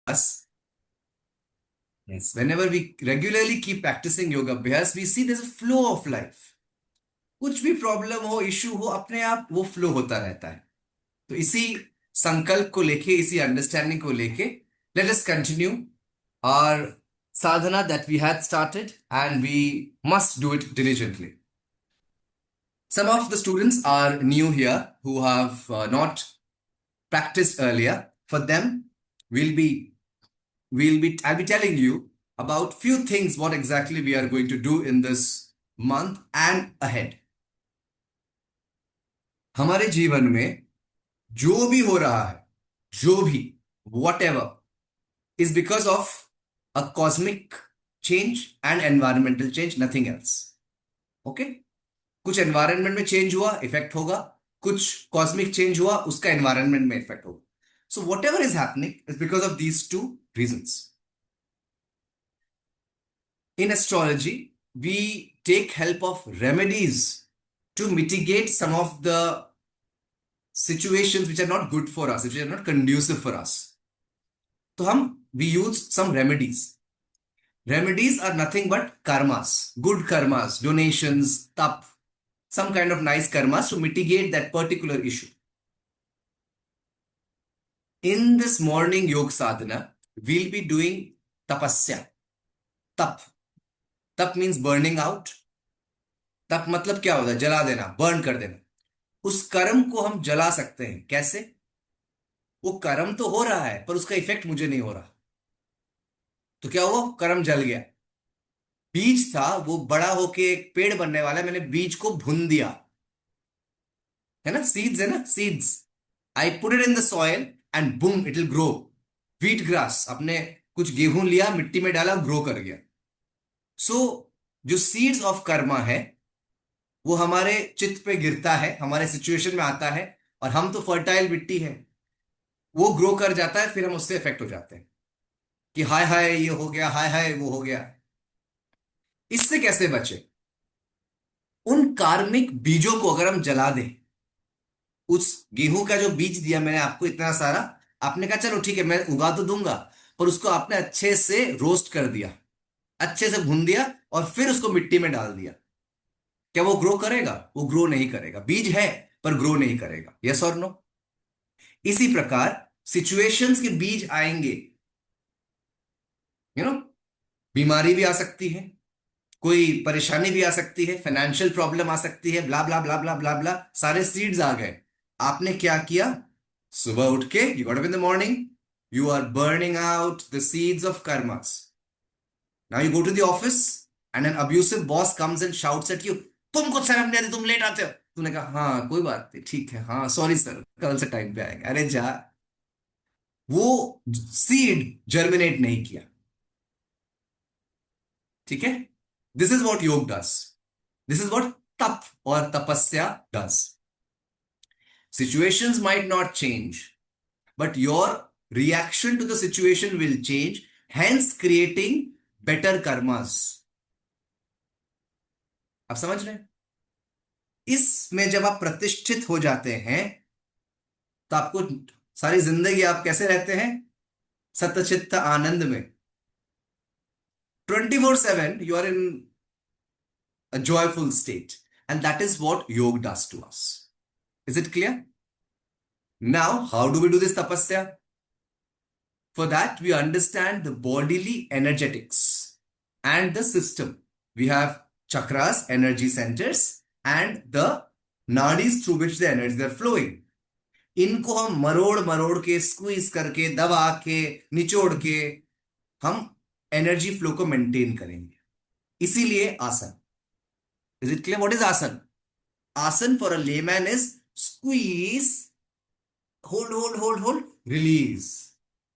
us. Yes, whenever we regularly keep practicing yoga abhyas, we see there's a flow of life. कुछ भी problem हो, issue हो, अपने आप वो फ्लो होता रहता है. तो इसी संकल्प को लेके, इसी अंडरस्टैंडिंग को लेके, let us continue our sadhana that we had started, and we must do it diligently. Some of the students are new here who have not practiced earlier. For them, we'll be I'll be telling you about few things what exactly we are going to do in this month and ahead. हमारे जीवन में जो भी हो रहा है, जो भी, whatever, is because of a cosmic change and environmental change, nothing else. Okay? कुछ एनवायरनमेंट में चेंज हुआ, इफेक्ट होगा. कुछ कॉस्मिक चेंज हुआ, उसका एनवायरनमेंट में इफेक्ट होगा. So what ever is happening is because of these two reasons. In astrology, we take help of remedies to mitigate some of the situations which are not good for us, which are not conducive for us. So we use some remedies. Remedies are nothing but karmas, good karmas, donations, tap, some kind of nice karmas to mitigate that particular issue. In this morning yoga sadhana, we'll be doing tapasya. Tap. तप means burning out. तप मतलब क्या होता है? जला देना, burn कर देना. उस कर्म को हम जला सकते हैं. कैसे? वो कर्म तो हो रहा है पर उसका इफेक्ट मुझे नहीं हो रहा. तो क्या हुआ? कर्म जल गया. बीज था, वो बड़ा होके एक पेड़ बनने वाला है, मैंने बीज को भून दिया. है ना? सीड्स है ना, seeds. I put it in the soil and boom it will grow. Wheat grass, अपने कुछ गेहूं लिया, मिट्टी में डाला, ग्रो कर गया. सो जो सीड्स ऑफ कर्मा है वो हमारे चित्त पे गिरता है, हमारे सिचुएशन में आता है, और हम तो फर्टाइल मिट्टी है. वो ग्रो कर जाता है, फिर हम उससे इफेक्ट हो जाते हैं कि हाय हाय ये हो गया, हाय हाय वो हो गया. इससे कैसे बचे? उन कार्मिक बीजों को अगर हम जला दें, उस गेहूं का जो बीज दिया मैंने आपको इतना सारा, आपने कहा चलो ठीक है मैं उगा तो दूंगा, पर उसको आपने अच्छे से रोस्ट कर दिया, अच्छे से भून दिया, और फिर उसको मिट्टी में डाल दिया. क्या वो ग्रो करेगा? वो ग्रो नहीं करेगा. बीज है पर ग्रो नहीं करेगा. यस और नो? इसी प्रकार सिचुएशंस के बीज आएंगे. यू नो, बीमारी भी आ सकती है, कोई परेशानी भी आ सकती है, फाइनेंशियल प्रॉब्लम आ सकती है, ब्ला ब्ला ब्ला ब्ला ब्ला ब्ला. सारे सीड्स आ गए. आपने क्या किया? सुबह उठ के, you got up in the morning, you are burning out the seeds of karmas. Now you go to the office and an abusive boss comes and shouts at you, तुम कुछ शर्म नहीं आती, तुम लेट आते हो. तूने कहा हाँ कोई बात नहीं, ठीक है, हाँ सॉरी सर, कल से टाइम पे आएंगे. अरे जा, वो सीड जर्मिनेट नहीं किया. ठीक है? दिस इज वॉट योग डस. दिस इज वॉट तप और तपस्या डस. Situations might not change, but your reaction to the situation will change, hence creating better karmas. आप समझ रहे हैं? इसमें जब आप प्रतिष्ठित हो जाते हैं तो आपको सारी जिंदगी आप कैसे रहते हैं? सतचित्त आनंद में. 24/7 you are in a joyful state, and that is what yoga does to us. Is it clear? Now, how do we do this tapasya? For that, we understand the bodily energetics and the system. We have chakras, energy centers, and the nadis through which the energies are flowing. इनको हम मरोड़ मरोड़ के, squeeze करके, दबा के, निचोड़ के हम एनर्जी फ्लो को मेंटेन करेंगे. इसीलिए आसन. Is it clear? What is आसन? आसन for a layman is squeeze, hold hold hold hold, release.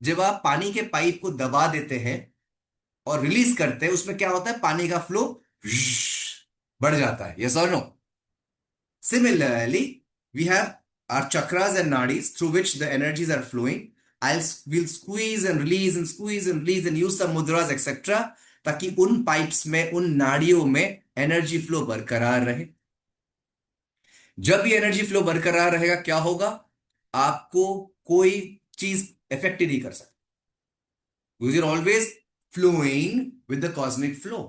जब आप पानी के पाइप को दबा देते हैं और रिलीज करते हैं, उसमें क्या होता है? पानी का फ्लो बढ़ जाता है. यस और no? Similarly, we have our chakras and nadis through which the energies are flowing. We'll squeeze and release and squeeze and release and use some mudras etc. ताकि उन पाइप्स में, उन नाड़ियों में एनर्जी फ्लो बरकरार रहे. जब भी एनर्जी फ्लो बरकरार रहेगा, क्या होगा? आपको कोई चीज इफेक्ट ही नहीं कर सकती. because you're always flowing with the cosmic flow.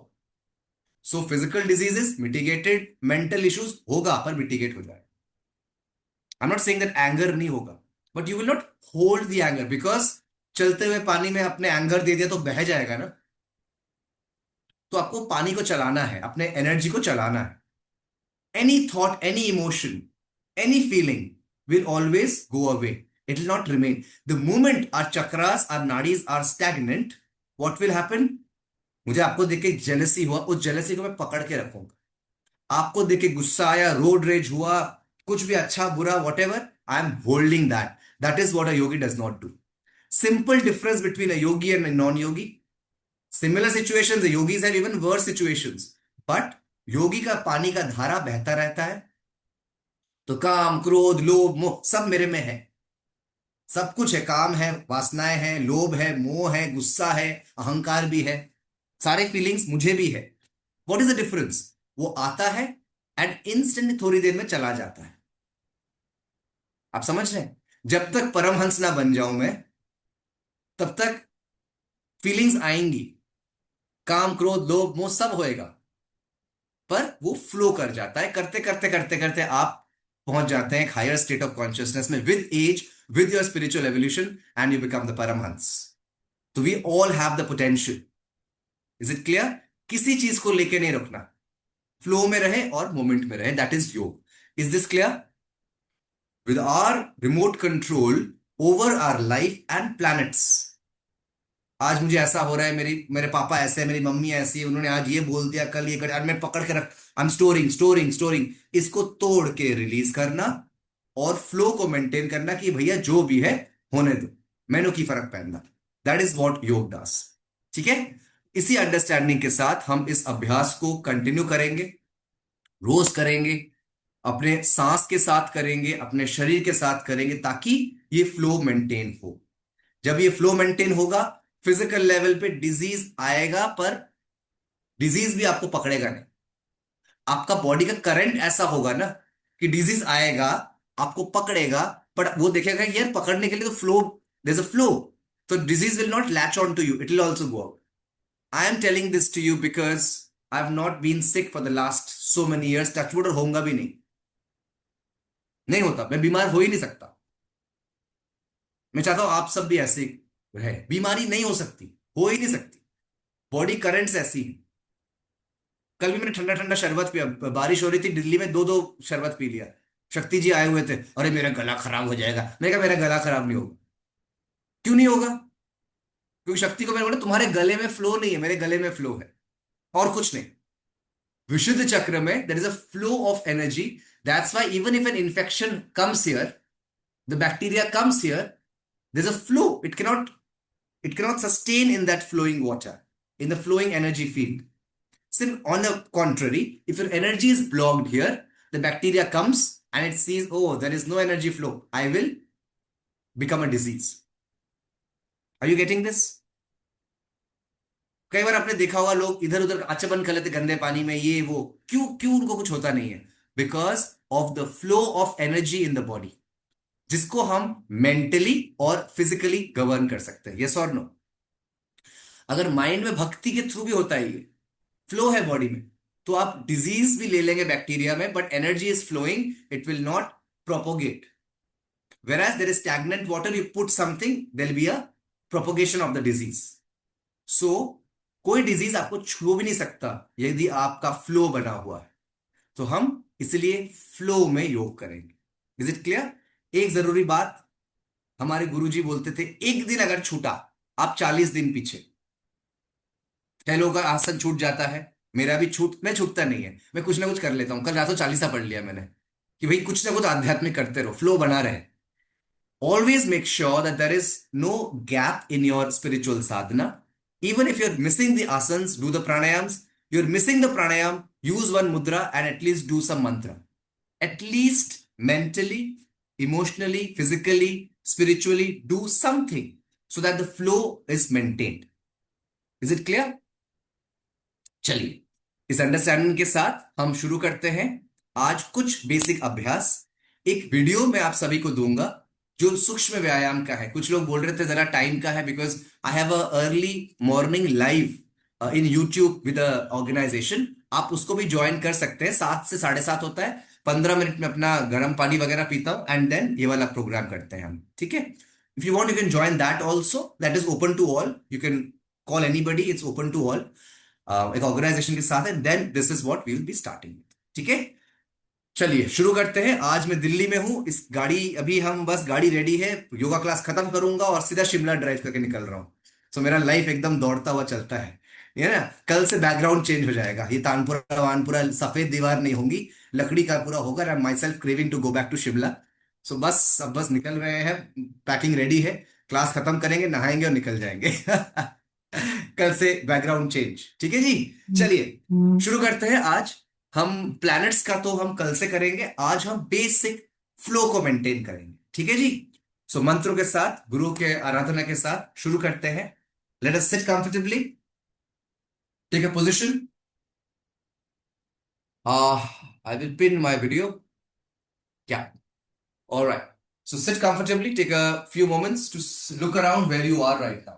So physical diseases mitigated, mental issues होगा पर mitigate हो जाएगा. I'm not saying that anger नहीं होगा, but you will not hold the anger because चलते हुए पानी में अपने एंगर दे दिया तो बह जाएगा ना. तो आपको पानी को चलाना है, अपने एनर्जी को चलाना है. Any thought, any emotion, any feeling will always go away. It will not remain. The moment our chakras, our nadis are stagnant, what will happen? मुझे आपको देख के जेलसी हुआ, उस जेलसी को मैं पकड़ के रखूंगा. आपको देख के गुस्सा आया, रोड रेज हुआ, कुछ भी अच्छा बुरा what ever, I am holding that. That is what a Yogi does not do. Simple difference between a yogi and a non-yogi. Similar situations, the yogis have even worse situations. But योगी का पानी का धारा बहता रहता है. तो काम, क्रोध, लोभ, मोह सब मेरे में है. सब कुछ है. काम है, वासनाएं हैं, लोभ है, मोह है, गुस्सा है, अहंकार भी है. सारे फीलिंग्स मुझे भी है. What is the difference? वो आता है एंड इंस्टेंट थोड़ी देर में चला जाता है. आप समझ रहे हैं? जब तक परमहंस ना बन जाऊं मैं, तब तक फीलिंग्स आएंगी. काम, क्रोध, लोभ, मोह सब होएगा. पर वो फ्लो कर जाता है. करते करते करते करते आप पहुंच जाते हैं एक हायर स्टेट ऑफ कॉन्शियसनेस में. With age, with your spiritual evolution, and you become the Paramhansa. तो we all have the potential. Is it clear? किसी चीज को लेके नहीं रुकना. फ्लो में रहे और मोमेंट में रहे. That is yoga. Is this clear? With our remote control over our life and planets. आज मुझे ऐसा हो रहा है, मेरे पापा ऐसे है, मेरी मम्मी ऐसी है, उन्होंने आज ये बोल दिया, कल ये कर, आज मैं पकड़ के रख. I am storing storing storing. इसको तोड़ के रिलीज करना और फ्लो को मेंटेन करना कि भैया जो भी है होने दो, मैंने की फर्क पहनना. दैट इज व्हाट योग डस. ठीक है? इसी अंडरस्टैंडिंग के साथ हम इस अभ्यास को कंटिन्यू करेंगे. रोज करेंगे, अपने सांस के साथ करेंगे, अपने शरीर के साथ करेंगे, ताकि ये फ्लो मेंटेन हो. जब ये फ्लो मेंटेन होगा, फिजिकल लेवल पे डिजीज आएगा, पर डिजीज भी आपको पकड़ेगा नहीं. आपका बॉडी का करंट ऐसा होगा ना कि डिजीज आएगा, आपको पकड़ेगा, पर वो देखेगा यार पकड़ने के लिए तो flow, there is a flow. तो disease will not latch on to you, it will also go out. I am telling this to you because I have not been sick for the last so many years. Touchwood, और होऊंगा भी नहीं. नहीं होता, मैं बीमार हो ही नहीं सकता. मैं चाहता हूं आप सब भी ऐसे रहे. बीमारी नहीं हो सकती, हो ही नहीं सकती. बॉडी करंट्स ऐसी है. कल भी मैंने ठंडा ठंडा शरबत पिया. बारिश हो रही थी दिल्ली में, दो दो शरबत पी लिया. शक्ति जी आए हुए थे, अरे मेरा गला खराब हो जाएगा. मैंने कहा मेरा गला खराब नहीं होगा. क्यों नहीं होगा? क्योंकि शक्ति को मैंने बोला तुम्हारे गले में फ्लो नहीं है, मेरे गले में फ्लो है, और कुछ नहीं. विशुद्ध चक्र में there is a flow of energy. That's why even if an infection comes here, the bacteria comes here, there is a flow. It cannot sustain in that flowing water, in the flowing energy field. So on the contrary, if your energy is blocked here, the bacteria comes and it sees, oh, there is no energy flow, I will become a disease. Are you getting this? कई बार आपने देखा होगा लोग इधर उधर आचमन कर लेते गंदे पानी में, ये वो. क्यों क्यों उनको कुछ होता नहीं है? Because of the flow of energy in the body, जिसको हम मेंटली और फिजिकली गवर्न कर सकते हैं. यस और नो? अगर माइंड में भक्ति के थ्रू भी होता है, ये फ्लो है बॉडी में, तो आप डिजीज भी ले लेंगे बैक्टीरिया में, but energy is flowing, it will not propagate. whereas there is stagnant water, you put something, there will be a propagation of the disease. So कोई डिजीज आपको छू भी नहीं सकता यदि आपका फ्लो बना हुआ है. तो हम इसलिए फ्लो में योग करेंगे. Is it clear? एक जरूरी बात, हमारे गुरुजी बोलते थे, एक दिन अगर छूटा, आप 40 दिन पीछे. कई लोगों का आसन छूट जाता है, मेरा भी मैं छूटता नहीं है. मैं कुछ ना कुछ कर लेता हूं. कल रातों 40 पढ़ लिया मैंने कि भाई कुछ ना कुछ आध्यात्मिक करते रहो, फ्लो बना रहे. Always make sure that there is no gap in your spiritual sadhana. Even if you're missing the asanas, do the pranayams. You're missing the pranayam, use one mudra and at least do some mantra. At least mentally, emotionally, physically, spiritually, do something so that the flow is maintained. Is it clear? चलिए, इस understanding के साथ हम शुरू करते हैं आज कुछ बेसिक अभ्यास. एक वीडियो मैं आप सभी को दूंगा जो सूक्ष्म व्यायाम का है। कुछ लोग बोल रहे थे जरा टाइम का है, because I have a early morning live in YouTube with organisation. आप उसको भी ज्वाइन कर सकते हैं, 7 से 7:30 होता है। 15 मिनट में अपना गर्म पानी वगैरह पीता हूँ, एंड देन ये वाला प्रोग्राम करते हैं हम, ठीक है। If you want you can join that also, that is open to all, you can call anybody, it's open to all. एक ऑर्गेनाइजेशन के साथ है, then this is what we will be starting, ठीक है। चलिए शुरू करते हैं। आज मैं दिल्ली में हूँ, इस गाड़ी अभी हम बस गाड़ी रेडी है, योगा क्लास खत्म करूंगा और सीधा शिमला ड्राइव करके निकल रहा हूँ। सो मेरा लाइफ एकदम दौड़ता हुआ चलता है, ये ना। कल से बैकग्राउंड चेंज हो जाएगा, ये तानपुरा वानपुरा सफेद दीवार नहीं होंगी, लकड़ी का पूरा होगा। I am myself craving to go back to Shimla. So बस अब बस निकल रहे हैं, पैकिंग रेडी है, क्लास खत्म करेंगे, नहाएंगे और निकल जाएंगे। कल से बैकग्राउंड चेंज, ठीक है जी। चलिए शुरू करते हैं। आज हम प्लैनेट्स का तो हम कल से करेंगे, आज हम बेसिक फ्लो को मेंटेन करेंगे, ठीक है जी। सो मंत्रों के साथ, गुरु के आराधना के साथ शुरू करते हैं। Let us sit comfortably, take a position. I will pin my video, क्या? Alright, so sit comfortably, take a few moments to look around where you are right now.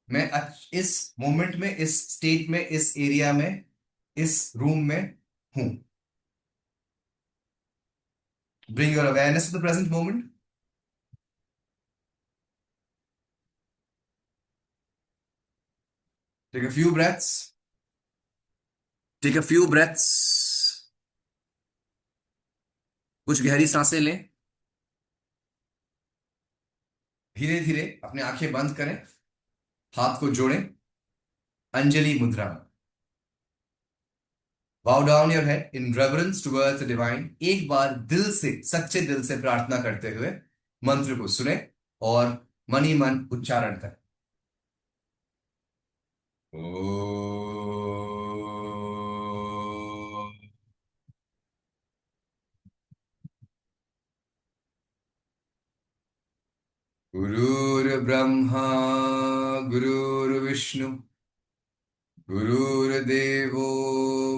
मैं इस मोमेंट में, इस स्टेट में, इस एरिया में, इस room में हूं। Bring your awareness to the present moment. Take a few breaths, take a few breaths. कुछ गहरी सांसें लें, धीरे धीरे अपने आंखें बंद करें, हाथ को जोड़ें अंजलि मुद्रा में। बाउ down your head in reverence towards the divine. एक बार दिल से, सच्चे दिल से प्रार्थना करते हुए मंत्र को सुने और मन ही मन उच्चारण करें। ओम। गुरुर्ब्रह्मा गुरुर्विष्णु गुरुर्देवो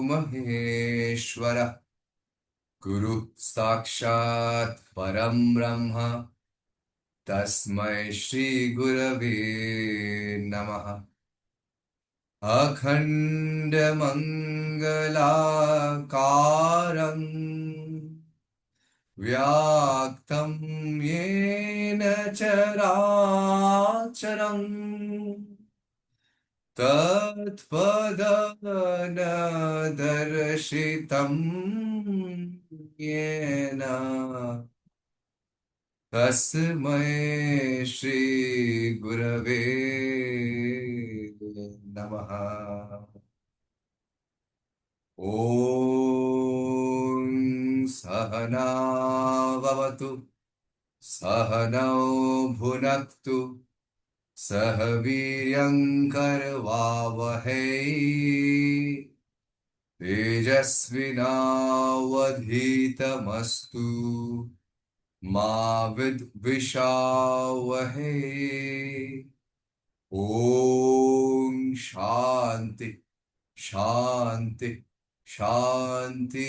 महेश्वरः, गुरु साक्षात् परम ब्रह्म, तस्मै श्री गुरवे नमः। अखंड मंगलाकारं व्याक्तं येन चराचरम् तत्पददर्शितं येन, तस्मै श्री गुरवे नमः। ॐ सहना भवतु, सहनौ भुनक्तु, सह वीर्यङ्करवावहै, तेजस्विनावधीतमस्तु मा विद्विषावहै। ओम शांति शांति शांति।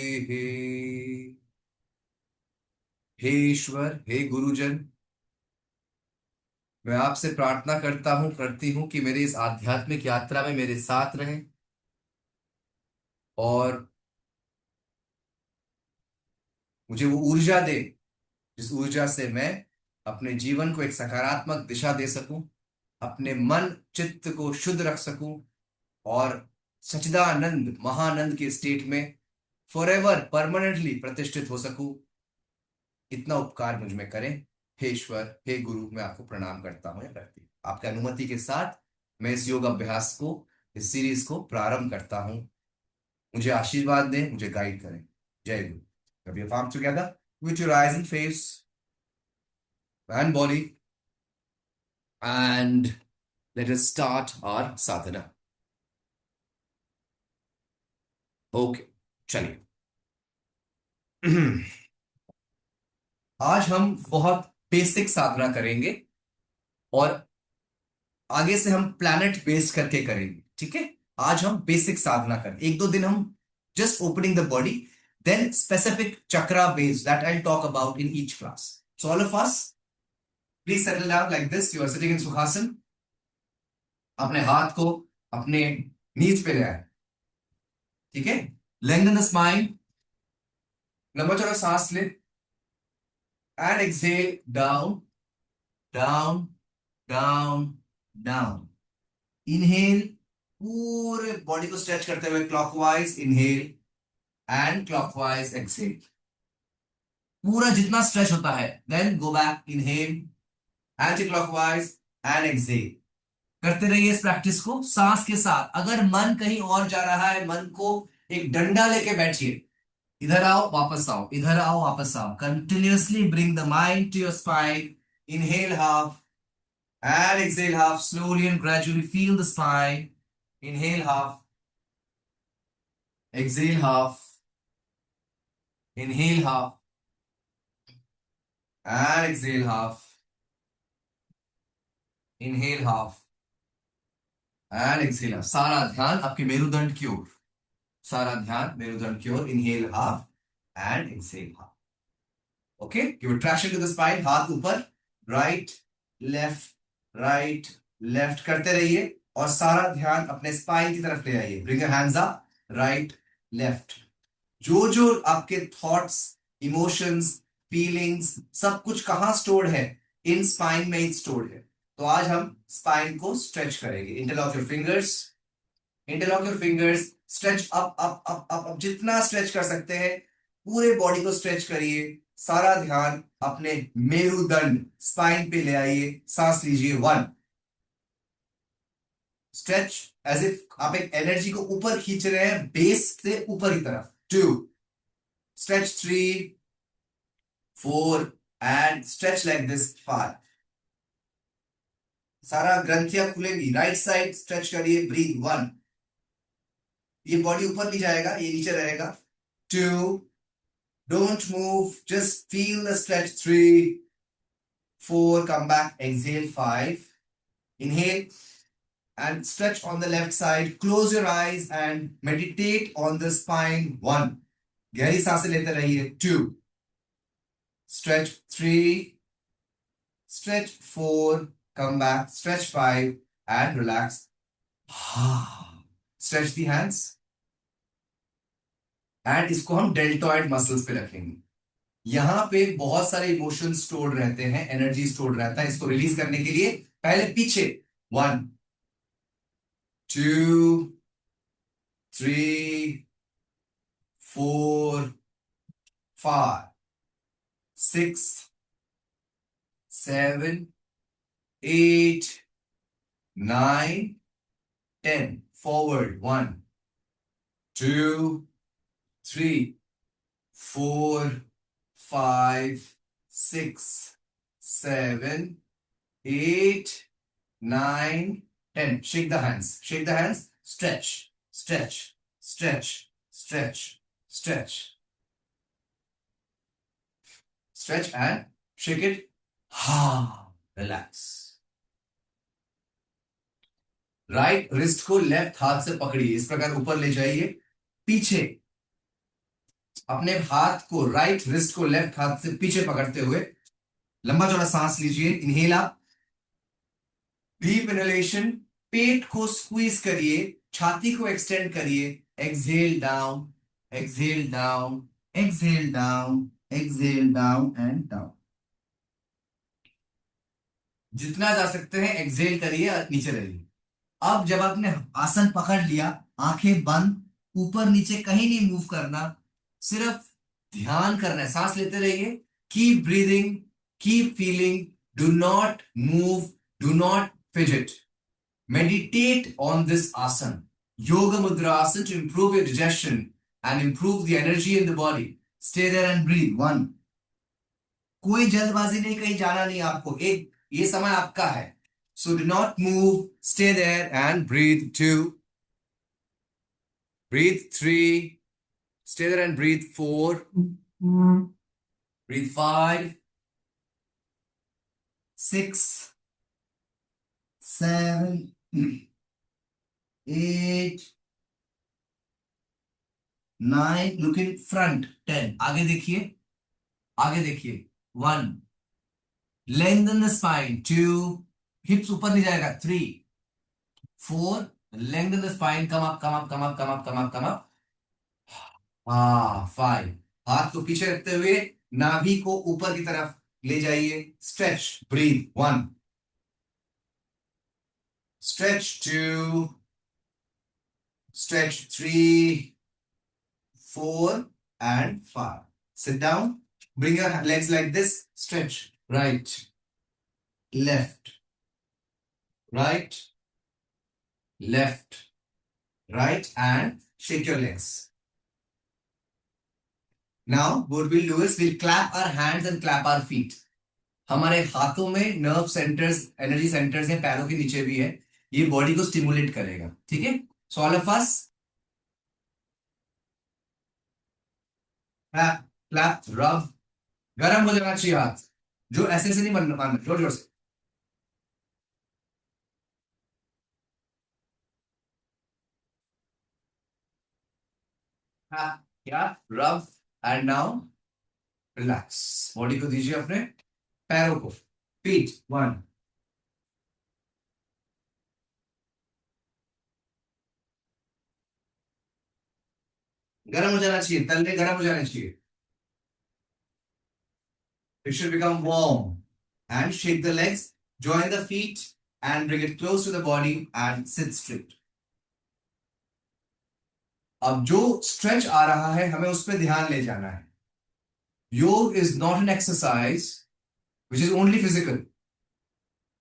हे ईश्वर, हे गुरुजन, मैं आपसे प्रार्थना करता हूं, करती हूं कि मेरी इस आध्यात्मिक यात्रा में मेरे साथ रहें और मुझे वो ऊर्जा दे जिस ऊर्जा से मैं अपने जीवन को एक सकारात्मक दिशा दे सकूं, अपने मन चित्त को शुद्ध रख सकूं और सच्चिदानंद महानंद के स्टेट में फॉरएवर परमानेंटली प्रतिष्ठित हो सकूं। इतना उपकार मुझ में करें। हे ईश्वर, हे गुरु, मैं आपको प्रणाम करता हूं या करती हूँ। आपके अनुमति के साथ मैं इस योग अभ्यास को, इस सीरीज को प्रारंभ करता हूं। मुझे आशीर्वाद दें, मुझे गाइड करें। जय गुरु। Rub your palms together with your eyes and face and body, and let us start our sadhana. Okay, चलिए। आज हम बहुत बेसिक साधना करेंगे और आगे से हम प्लैनेट बेस्ड करके करेंगे, ठीक है। आज हम बेसिक साधना करें, 1-2 दिन हम just opening the body, then specific chakra based that I talk about in each class. So all of us, please settle down like this. You are sitting in Sukhasana. अपने हाथ को अपने नीज पे ले आए, ठीक है? Lengthen the spine. लंबा चौड़ा सांस ले and exhale down, down, down, down. Inhale, पूरे बॉडी को स्ट्रेच करते हुए clockwise inhale and clockwise exhale. पूरा जितना स्ट्रेच होता है, then go back, inhale, anti clockwise and exhale. करते रहिए इस प्रैक्टिस को सांस के साथ. अगर मन कहीं और जा रहा है, मन को एक डंडा लेके बैठिए. इधर आओ वापस आओ, इधर आओ वापस आओ. Continuously bring the mind to your spine. Inhale half and exhale half. Slowly and gradually feel the spine. Inhale half, exhale half, inhale half, and exhale half. Inhale half and exhale half. सारा ध्यान आपके मेरुदंड की ओर. सारा ध्यान मेरुदंड की ओर. Inhale half and exhale half. Okay, give a traction to the spine. हाथ ऊपर, right, left, right, left करते रहिए और सारा ध्यान अपने स्पाइन की तरफ ले आइए. Bring your hands up, right, left. जो जो आपके थॉट्स, इमोशंस, फीलिंग्स, सब कुछ कहां स्टोर्ड है? इन स्पाइन में ही स्टोर्ड है. तो आज हम स्पाइन को स्ट्रेच करेंगे. Interlock your fingers, interlock your fingers. Stretch up up up up up. जितना स्ट्रेच कर सकते हैं पूरे बॉडी को स्ट्रेच करिए. सारा ध्यान अपने मेरुदंड, स्पाइन पे ले आइए. सांस लीजिए. 1, स्ट्रेच एज इफ आप एक एनर्जी को ऊपर खींच रहे हैं, बेस से ऊपर की तरफ. 2, stretch. 3, 4 and stretch like this. 5. सारा ग्रंथियां खुलेंगी. राइट साइड स्ट्रेच करिए. ब्रीथ. 1, ये बॉडी ऊपर नहीं जाएगा, ये नीचे रहेगा. 2, don't move, just feel the stretch. 3, 4, come back, exhale. 5, inhale and stretch on the left side. Close your eyes and meditate on the spine. 1, गहरी सांसें लेते रहिए. 2, stretch. 3, stretch. 4, come back, stretch. 5 and relax. Stretch the hands and इसको हम deltoid muscles पे रखेंगे. यहां पे बहुत सारे इमोशन स्टोर्ड रहते हैं, एनर्जी स्टोर्ड रहता है. इसको रिलीज करने के लिए पहले पीछे. 1, 2, 3, 4, 5, 6, 7, 8, 9, 10. Forward. 1, 2, 3, 4, 5, 6, 7, 8, 9, 10. Shake the hands. Shake the hands. Stretch, stretch, stretch, stretch, stretch. Stretch and shake it. Relax. Right wrist को लेफ्ट हाथ से पकड़िए. इस प्रकार ऊपर ले जाइए. पीछे अपने हाथ को, राइट रिस्ट को लेफ्ट हाथ से पीछे पकड़ते हुए लंबा चौड़ा सांस लीजिए. Inhale up, deep inhalation. पेट को स्क्वीज करिए, छाती को एक्सटेंड करिए. Exhale down, exhale down, exhale down, exhale down and down. जितना जा सकते हैं एक्सहेल करिए, नीचे रहिए. अब जब आपने आसन पकड़ लिया, आंखें बंद, ऊपर नीचे कहीं नहीं मूव करना, सिर्फ ध्यान करना है. सांस लेते रहिए. Keep breathing, keep feeling. Do not move, do not fidget. Meditate on this आसन, yoga mudra asan, to improve your digestion and improve the energy in the body. Stay there and breathe. 1, कोई जल्दबाजी नहीं, कहीं जाना नहीं आपको. एक ये समय आपका है. So do not move, stay there and breathe. 2, breathe. 3, stay there and breathe. 4, breathe. 5, 6, 7, 8, 9. look in front. 10. आगे देखिए, आगे देखिए. 1, लेंथन द स्पाइन 2, हिप्स ऊपर नहीं जाएगा 3, 4, lengthen the spine, come up come up come up come up come up come up, हाँ 5, हाथ को पीछे रखते हुए नाभि को ऊपर की तरफ ले जाइए, stretch, breathe 1, stretch 2, stretch 3, 4, and 5. Sit down. Bring your legs like this. Stretch. Right, left, right, left, right, and shake your legs. Now, what we'll do is we'll clap our hands and clap our feet. हमारे हाथों में nerve centres, energy centres हैं, पैरों के नीचे भी है, ये बॉडी को स्टिमुलेट करेगा, ठीक है? So all of us clap, clap, रब, गर्म हो जाना चाहिए हाथ, जो ऐसे नहीं बनना, जोर जोर से। क्या, रब, एंड नाउ रिलैक्स, बॉडी को दीजिए अपने पैरों को, फीट 1, गर्म हो जाना चाहिए, तलवे गर्म हो जाने चाहिए, it should become warm, and shake the legs, join the feet and bring it close to the body and sit straight. अब जो स्ट्रेच आ रहा है हमें उस पर ध्यान ले जाना है. योग is not an exercise which is only physical.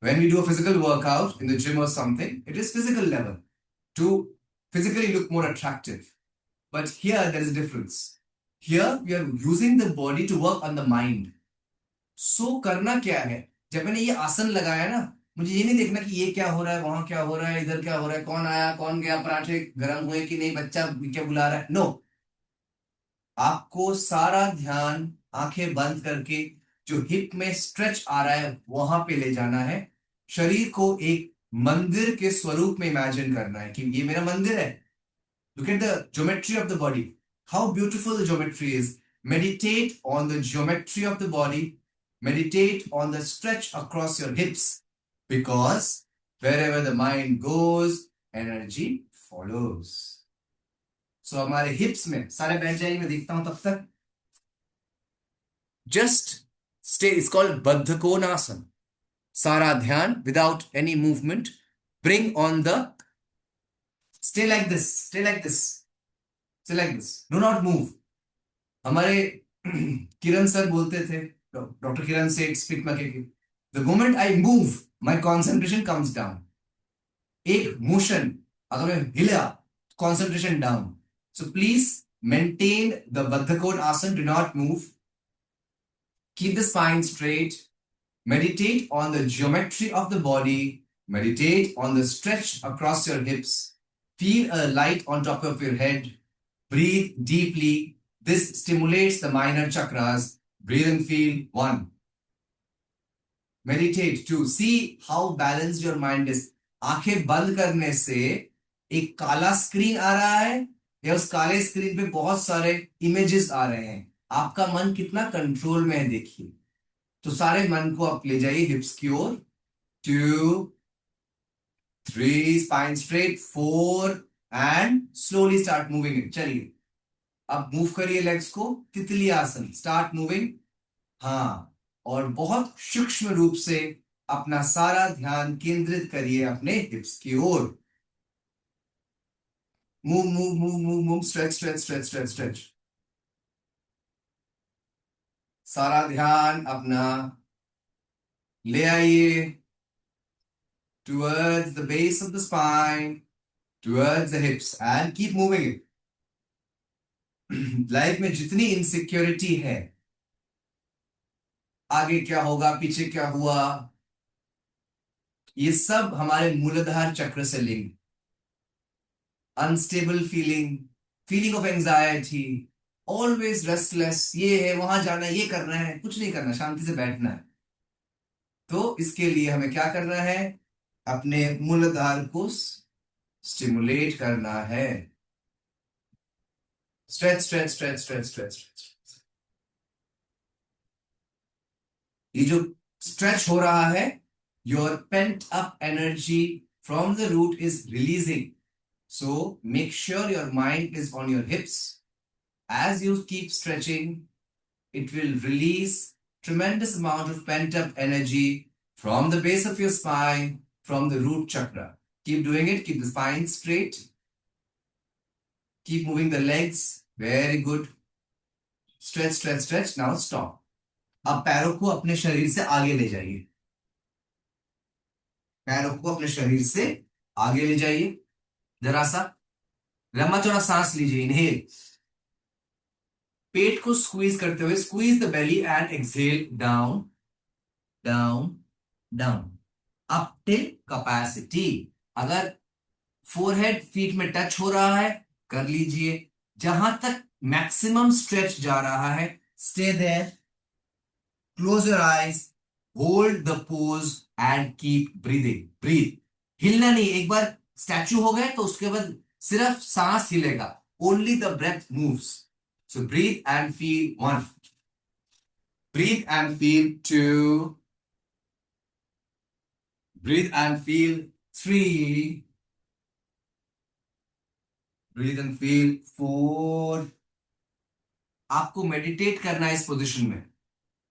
When we do a physical workout in the gym or something, it is physical level to physically look more attractive. But here there is a difference. Here we are using the body to work on the mind. So करना क्या है, जब मैंने ये आसन लगाया ना, मुझे ये नहीं देखना कि ये क्या हो रहा है, वहां क्या हो रहा है, इधर क्या हो रहा है, कौन आया कौन गया, पराठे गर्म हुए कि नहीं, बच्चा क्या बुला रहा है, नो. आपको सारा ध्यान आंखें बंद करके जो हिप में स्ट्रेच आ रहा है वहां पे ले जाना है. शरीर को एक मंदिर के स्वरूप में इमेजिन करना है कि ये मेरा मंदिर है. Look at the geometry of the body. How beautiful the geometry is. Meditate on the geometry of the body. Meditate on the stretch across your hips. Because wherever the mind goes, energy follows. So हमारे hips में सारे बैठ जाइए, मैं देखता हूं तब तक. Just stay. It's called Baddha Konasana. सारा ध्यान without any movement. Bring on the. Stay like this. Stay like this. Stay like this. Do not move. हमारे किरण सर बोलते थे, डॉक्टर किरण से स्पीक में के, the moment I move my concentration comes down. एक motion अगर मैं हिला, concentration down. So please maintain the Baddhakona asana, do not move, keep the spine straight, meditate on the geometry of the body, meditate on the stretch across your hips, feel a light on top of your head, breathe deeply. This stimulates the minor chakras. Breathe and feel 1. Meditate 2. See how balanced your mind is. आंखें बंद करने से एक काला screen आ रहा है या उस काले स्क्रीन पे बहुत सारे इमेजेस आ रहे हैं, आपका मन कितना कंट्रोल में है देखिए. तो सारे मन को आप ले जाइए हिप्स की ओर. 2, 3, spine straight, 4, and slowly start moving it. चलिए अब मूव करिए लेग्स को, तितली आसन, स्टार्ट मूविंग. हाँ, और बहुत सूक्ष्म रूप से अपना सारा ध्यान केंद्रित करिए अपने हिप्स की ओर. Move move move move move, stretch stretch stretch stretch stretch. सारा ध्यान अपना ले आइए towards the base of the spine, towards the hips, and keep moving it. Life में जितनी इनसिक्योरिटी है, आगे क्या होगा पीछे क्या हुआ, ये सब हमारे मूलाधार चक्र से link. Unstable feeling, feeling of anxiety, always restless, ये है वहां जाना है, ये करना है, कुछ नहीं करना, शांति से बैठना है. तो इसके लिए हमें क्या करना है, अपने मूलाधार को स्टिमुलेट करना है. Stretch stretch stretch stretch stretch. ये जो स्ट्रेच हो रहा है, your pent up energy from the root is releasing. So make sure your mind is on your hips. As you keep stretching, it will release tremendous amount of pent up energy from the base of your spine, from the root chakra. Keep doing it. Keep the spine straight. Keep moving the legs. Very good. Stretch, stretch, stretch. Now stop. अब पैरों को अपने शरीर से आगे ले जाइए. पैरों को अपने शरीर से आगे ले जाइए. जरा सा लंबा चौड़ा सांस लीजिए. इनहेल. पेट को स्क्वीज करते हुए squeeze the belly and exhale down, down, down, up till capacity. अगर फोरहेड फीट में टच हो रहा है कर लीजिए. जहां तक मैक्सिमम स्ट्रेच जा रहा है, stay there. Close your eyes, hold the pose and keep breathing. Breathe. हिलना नहीं. एक बार स्टैचू हो गए तो उसके बाद सिर्फ सांस हिलेगा. Only the breath moves. So breathe and feel 1. Breathe and feel 2. Breathe and feel 3. Breathe and feel 4. आपको मेडिटेट करना है इस पोजीशन में.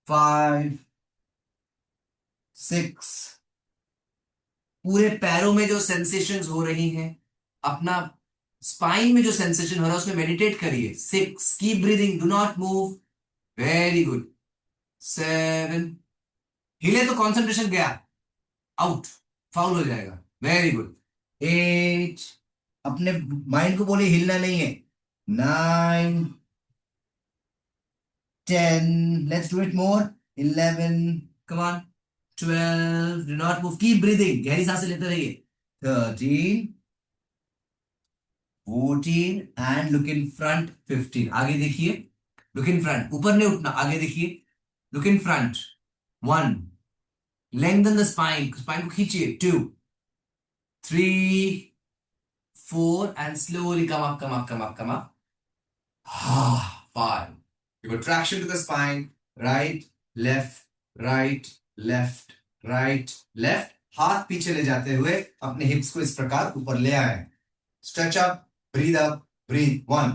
5, 6. पूरे पैरों में जो सेंसेशंस हो रही हैं, अपना स्पाइन में जो सेंसेशन हो रहा है उसमें मेडिटेट करिए. 6. Keep breathing. Do not move. Very good. 7. हिले तो कॉन्सेंट्रेशन गया. आउट. फाउल हो जाएगा. Very good. 8. अपने माइंड को बोले हिलना नहीं है. 9, 10. Let's do it more. 11. Come on. 12. Do not move. Keep breathing. गहरी सांसें लेते रहिए. 13, 14 एंड लुक इन फ्रंट. 15. आगे देखिए. Look in front. ऊपर नहीं उठना. आगे देखिए. Look in front. 1. Lengthen the spine. Spine को खींचिए. 2, 3, 4 and slowly come up, come up, come up, come up. 5. You got traction to the spine. Right, left, right, left, right, left. हाथ पीछे ले जाते हुए अपने हिप्स को इस प्रकार ऊपर ले आए. Stretch up, breathe up, breathe. 1.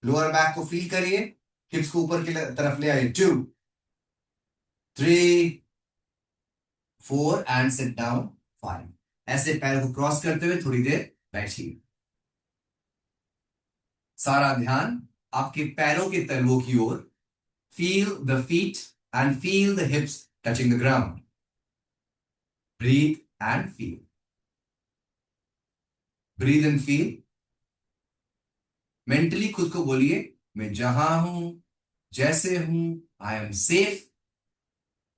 Lower back को फील करिए. हिप्स को ऊपर की तरफ ले आइए. 2, 3, 4 एंड सिट डाउन. 5. ऐसे पैर को क्रॉस करते हुए थोड़ी देर बैठिए. सारा ध्यान आपके पैरों के तलवों की ओर. Feel the feet and feel the hips touching the ground. Breathe and feel. Breathe and feel. Mentally खुद को बोलिए, मैं जहां हूं, जैसे हूं, I am safe,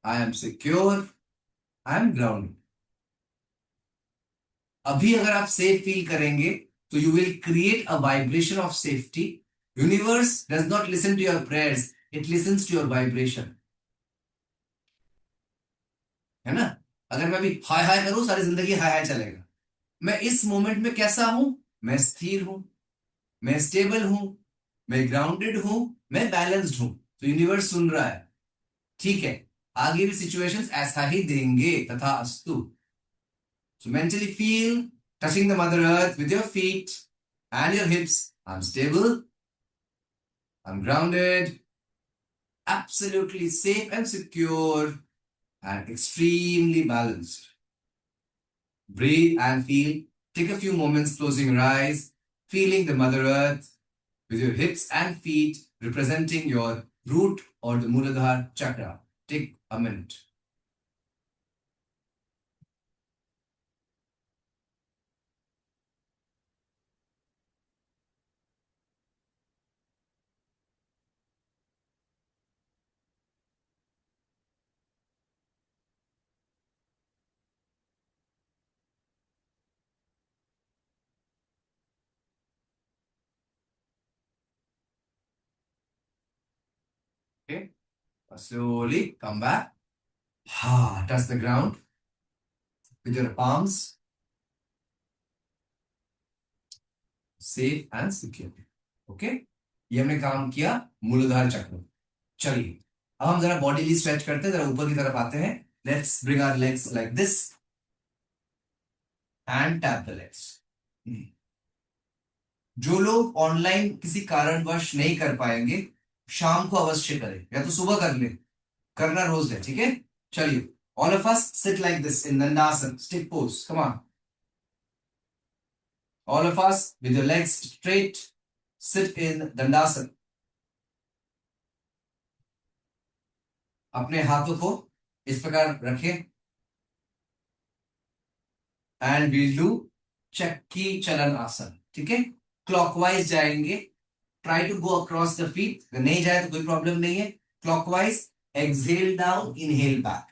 I am secure, I am grounded. अभी अगर आप सेफ फील करेंगे तो you will create a vibration of safety. Universe does not listen to your prayers, it listens to your vibration. है ना. अगर मैं अभी हाय हाय करूं, सारी जिंदगी हाय हाय चलेगा. मैं इस मोमेंट में कैसा हूं? मैं स्थिर हूं, मैं स्टेबल हूं, मैं ग्राउंडेड हूं, मैं बैलेंस्ड हूं. तो यूनिवर्स सुन रहा है. ठीक है, आगे भी सिचुएशंस ऐसा ही देंगे. तथा अस्तु. So mentally feel touching the Mother Earth with your feet and your hips. I'm stable. I'm grounded. Absolutely safe and secure and extremely balanced. Breathe and feel. Take a few moments closing your eyes, feeling the Mother Earth with your hips and feet representing your root or the Muladhara chakra. Take a minute. Okay. Slowly come back. Touch the ground with your palms. Safe and secure. Okay. ये हमने काम किया मूलाधार चक्र. चलिए अब हम जरा बॉडी स्ट्रेच करते हैं, जरा ऊपर की तरफ आते हैं. Let's bring our legs like this and tap the legs. जो लोग ऑनलाइन किसी कारणवश नहीं कर पाएंगे, शाम को अवश्य करें या तो सुबह कर ले, करना रोज है, ठीक है. चलिए, all of us sit like this in Dandasana stick pose. Come on, all of us with your legs straight, sit in dandasan. अपने हाथों को इस प्रकार रखें एंड वील डू चक्की चलन आसन. ठीक है, क्लॉकवाइज जाएंगे. Try to go across the feet. अगर नहीं जाए तो कोई प्रॉब्लम नहीं है. Clockwise, exhale down, inhale back.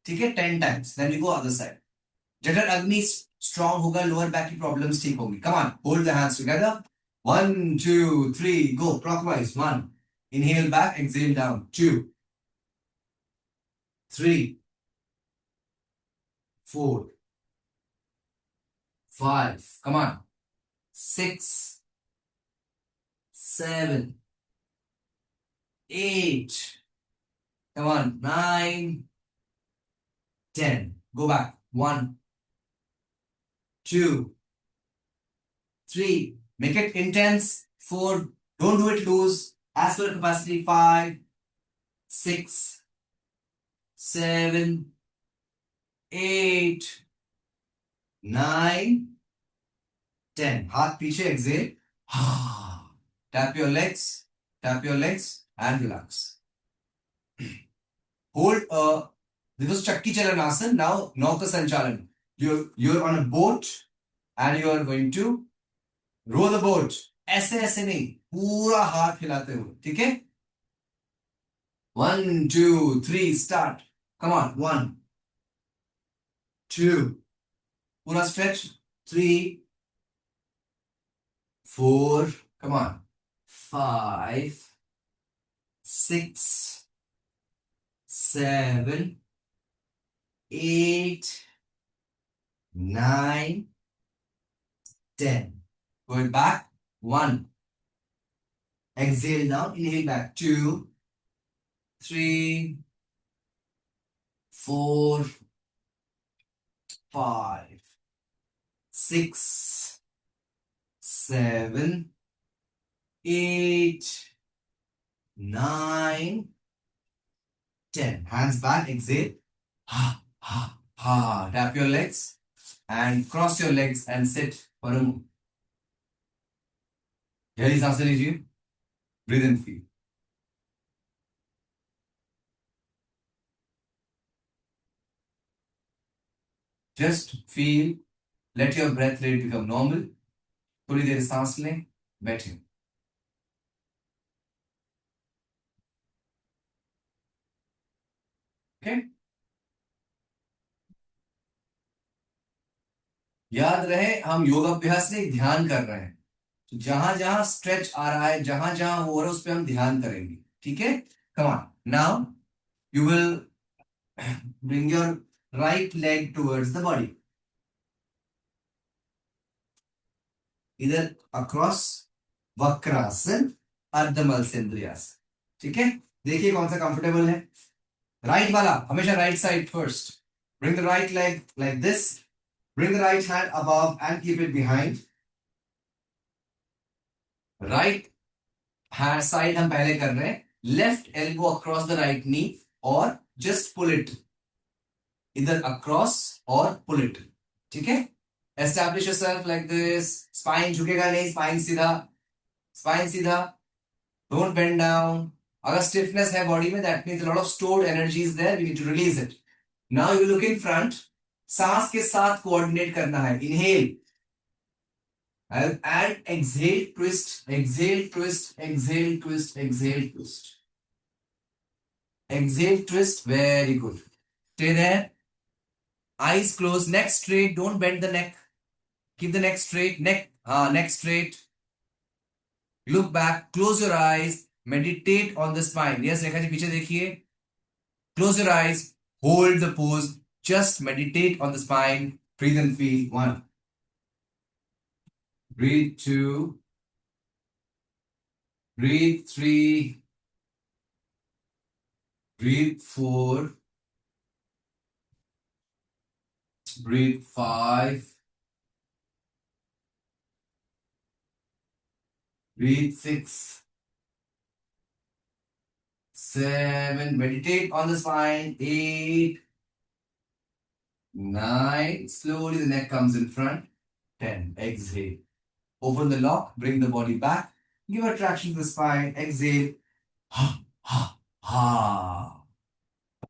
ठीक है, 10 times. Then we go other side. जठर अग्नि स्ट्रांग होगा, लोअर बैक की प्रॉब्लम्स ठीक होगी. Come on, hold the hands together. 1 2 3 go. Clockwise. 1, inhale back, exhale down. 2 3 4 5, come on, 6 7 8, come on, 9 10. Go back. 1 2 3. Make it intense. 4. Don't do it loose. As per capacity. 5 6 7 8 9 10. हाथ पीछे. Exhale. Tap your legs. Tap your legs and relax. Hold this was Chakki Chalan Asan. Now Nauka Sanchalan. You're on a boat and you are going to row the boat. ऐसे ऐसे नहीं, पूरा हाथ हिलाते हुए. ठीक है, 1 2 3 start. Come on, 1 2, पूरा stretch. 3 4, come on, 5 6 7 8 9 10. Going back. 1, exhale down, inhale back. 2 3 4 5 6 7 8 9 10. Hands back, exhale. Tap your legs and cross your legs and sit for a moment. गहरी सांसें लीजिए. Breathe and feel. Just feel. Let your breath rate become normal. थोड़ी देर सांस लें, बैठें. Okay? याद रहे, हम योगाभ्यास नहीं, ध्यान कर रहे हैं. तो जहां जहां स्ट्रेच आ रहा है, जहां जहां हो रहा है, उस पर हम ध्यान करेंगे. ठीक है, come on. Now you will bring your right leg towards the body. इधर अक्रॉस वक्रासन, अर्धमल सेंद्रियासन. ठीक है, देखिए कौन सा कंफर्टेबल है. राइट वाला हमेशा right side first. Bring the right leg like this. Bring the right hand above and keep it behind. Right hand side हम पहले कर रहे हैं. Left elbow across the right knee और just pull it. इधर across और pull it. ठीक है, establish yourself like this. Spine झुकेगा नहीं, spine सीधा. Spine सीधा. Don't bend down. अगर stiffness है body में, that means a lot of stored energy is there. We need to release it. Now you look in front. सांस के साथ coordinate करना है. Inhale. And exhale, twist, exhale, twist, exhale, twist, exhale, twist. Exhale, twist. Very good. Stay there. Eyes closed, neck straight. Don't bend the neck. Keep the neck straight. Neck straight. Look back. Close your eyes. Meditate on the spine. Yes, Rekha ji, पीछे देखिए. Close your eyes. Hold the pose. Just meditate on the spine. Breathe and feel. 1. Breathe. 2. Breathe. 3. Breathe 4. Breathe 5. Breathe 6. 7. Meditate on the spine. 8. 9. Slowly the neck comes in front. 10. Exhale. Open the lock. Bring the body back. Give a traction to the spine. Exhale. Ha, ha, ha.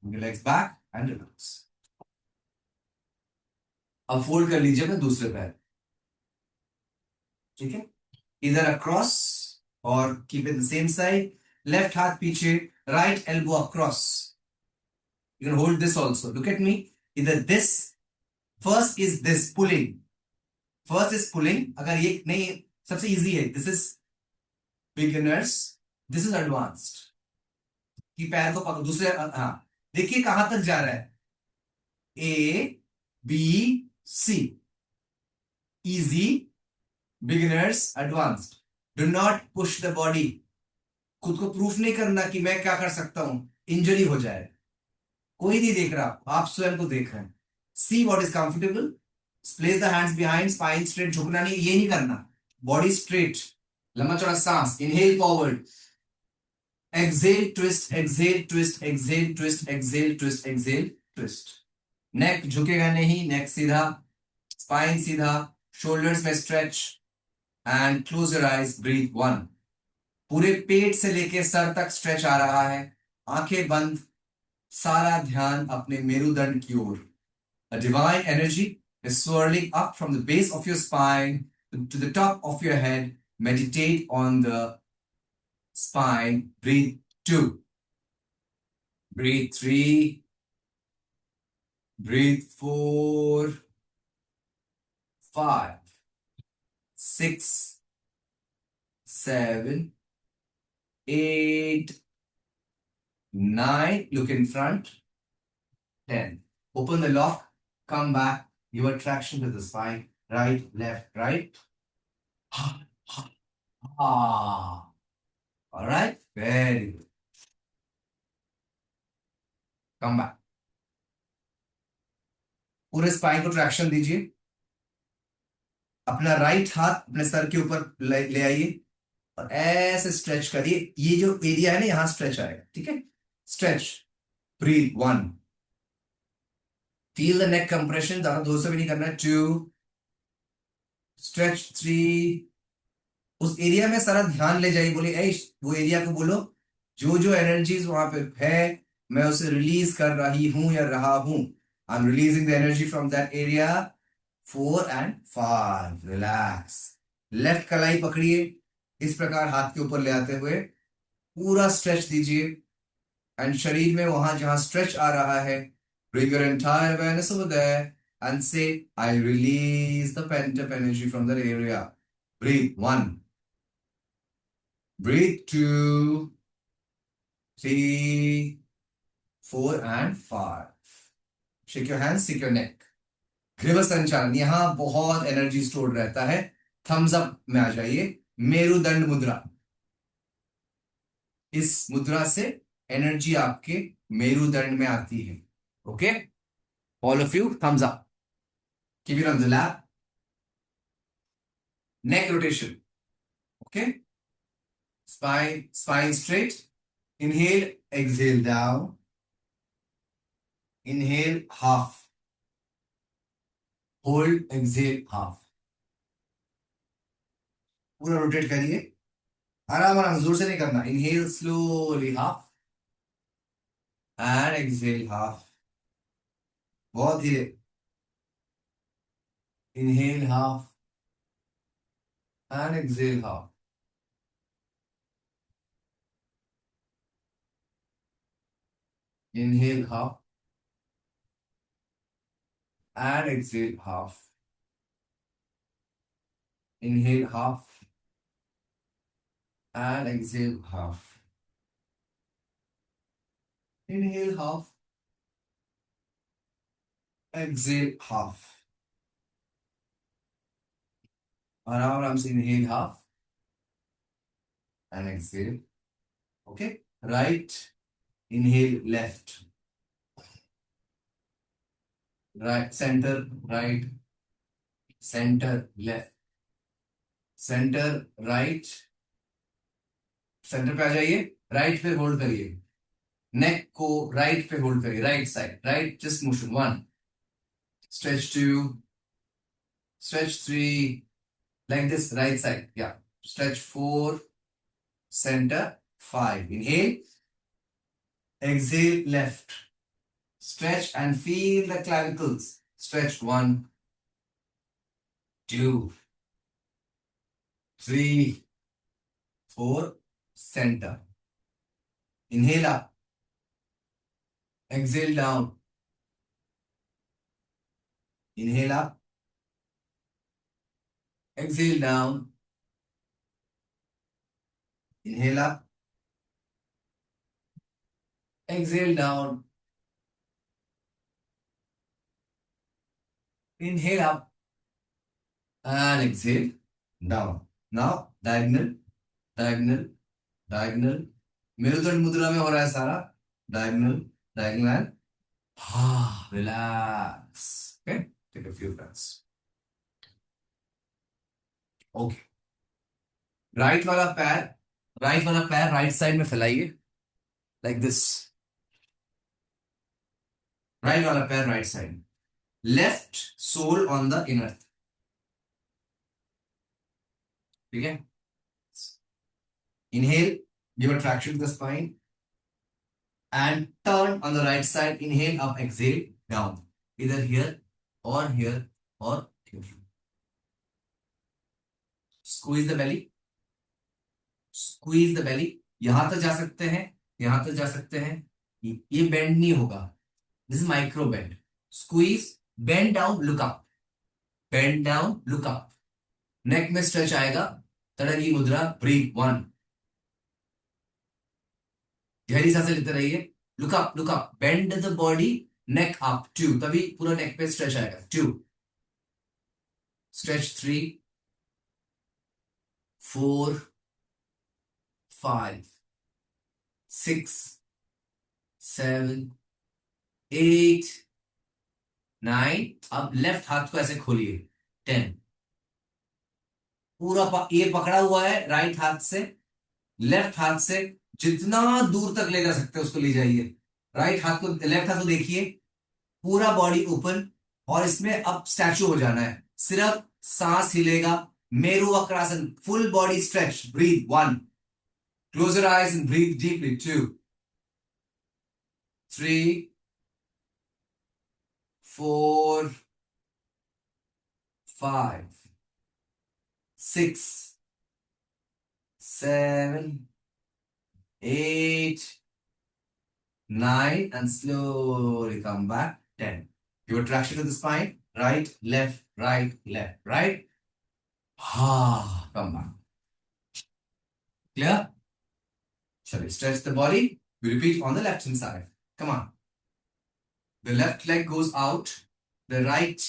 Bring your legs back and relax. अब fold कर लीजिए अपने दूसरे पैर. ठीक है. इधर across और keep it the same side. Left हाथ पीछे. Right elbow across. You can hold this also. Look at me. Either this. First is this pulling. First is pulling. अगर ये नहीं सबसे इजी है. This is beginners. This is advanced. कि पैर को पकड़ दूसरे. हाँ. देखिए कहां तक जा रहा है. A, B, C. Easy. Beginners. Advanced. Do not push the body. खुद को प्रूफ नहीं करना कि मैं क्या कर सकता हूं. इंजरी हो जाए. कोई नहीं देख रहा. आप स्वयं को देख रहे हैं. See what is comfortable. Place the hands behind. Spine straight. झुकना नहीं. ये नहीं करना. Body straight. लंबा चौड़ा सांस. Inhale forward. Exhale twist. Exhale twist. Exhale twist. Exhale twist. Exhale twist. Neck झुकेगा नहीं. नेक सीधा. स्पाइन सीधा. शोल्डर्स में stretch. And close your eyes. Breathe 1. पूरे पेट से लेके सर तक स्ट्रेच आ रहा है. आंखें बंद. सारा ध्यान अपने मेरुदंड की ओर. A divine energy is swirling up from the base of your spine to the top of your head. Meditate on the spine. Breathe 2. Breathe 3. Breathe 4. 5. 6. 7. 8. 9. Look in front. 10. Open the lock. Come back. Give a traction to the spine. Right, left, right. Ah. All right. Very good. Come back. पूरे spine को traction दीजिए. अपना right हाथ अपने sir के ऊपर ले आइए और ऐसे स्ट्रेच करिए. ये जो एरिया है ना यहां स्ट्रेच आएगा. ठीक है. Stretch. Breathe 1. Feel the neck compression. ज्यादा जोर से भी नहीं करना है. 2. स्ट्रेच 3. उस एरिया में सारा ध्यान ले जाइए. बोले ऐ वो एरिया को बोलो जो जो एनर्जीज वहां पे है मैं उसे रिलीज कर रही हूं या रहा हूं. I M releasing the energy from that area. 4 and 5. Relax. Left कलाई पकड़िए. इस प्रकार हाथ के ऊपर ले आते हुए पूरा स्ट्रेच दीजिए. एंड शरीर में वहां जहां स्ट्रेच आ रहा है bring your entire awareness over there and say I release the pent up energy from that area. Breathe 1. Breathe 2. 3. 4 and 5. Shake your hands. Shake your neck. ग्रीव संचालन. यहां बहुत एनर्जी स्टोर रहता है. थम्स अप में आ जाइए. मेरुदंड मुद्रा. इस मुद्रा से एनर्जी आपके मेरुदंड में आती है. Okay. All of you thumbs up. Keep it on the lap. Neck rotation. Okay. spine straight. Inhale, exhale down. Inhale half. Hold, exhale half. पूरा रोटेट करिए. आराम आराम जोर से नहीं करना. Inhale slowly half and exhale half. बहुत धीरे. Inhale half and exhale half. Inhale half and exhale half. Inhale half and exhale half. Inhale half, exhale half. आराम आराम से inhale half and exhale. Okay. Right inhale left, right, center left, center right, centre पे आ जाइए, right पे hold करिए, नेक को right पे hold करिए, right side, right, just motion 1, stretch 2, stretch 3, like this, right side, yeah, stretch 4, center 5, inhale, exhale left, stretch and feel the clavicles, stretch 1, 2, 3, 4, center, inhale up, exhale down, inhale up, exhale down, inhale up, exhale down, inhale up, and exhale down. Now diagonal, diagonal, diagonal. मेरुदंड मुद्रा में हो रहा है सारा, diagonal, diagonal, and relax. Okay, take a few breaths. Okay. Right वाला पैर right side में फैलाइए, like this, right वाला पैर right side, left sole on the inner, ठीक है, inhale, give a traction to the spine and turn on the right side, inhale up, exhale down, either here or here or here, squeeze the belly, squeeze the belly, यहां तक जा सकते हैं, यहां तक जा सकते हैं, ये बेंड नहीं होगा, this is micro bend, squeeze, bend down, look up, bend down, look up, neck में स्ट्रेच आएगा, तड़ंगी मुद्रा, ब्रीथ 1, गहरी सांसें लेते रहिए, look up, bend the body, neck up, 2, तभी पूरा नेक पे स्ट्रेच आएगा, 2, स्ट्रेच 3, 4, 5, 6, 7, 8, 9, अब लेफ्ट हाथ को ऐसे खोलिए, 10, पूरा ये पकड़ा हुआ है राइट हाथ से, लेफ्ट हाथ से जितना दूर तक ले जा सकते हैं उसको ले जाइए, राइट हाथ को, लेफ्ट हाथ को देखिए, पूरा बॉडी ओपन, और इसमें अब स्टैचू हो जाना है, सिर्फ सांस हिलेगा, मेरु वक्रासन, full body stretch, breathe 1, close your eyes and breathe deeply, 2, 3, 4, 5, 6, 7, 8, 9, and slowly come back, 10. Give a traction to the spine, right, left, right, left, right. Come back. Clear? Shall we stretch the body? We repeat on the left hand side. Come on. The left leg goes out, the right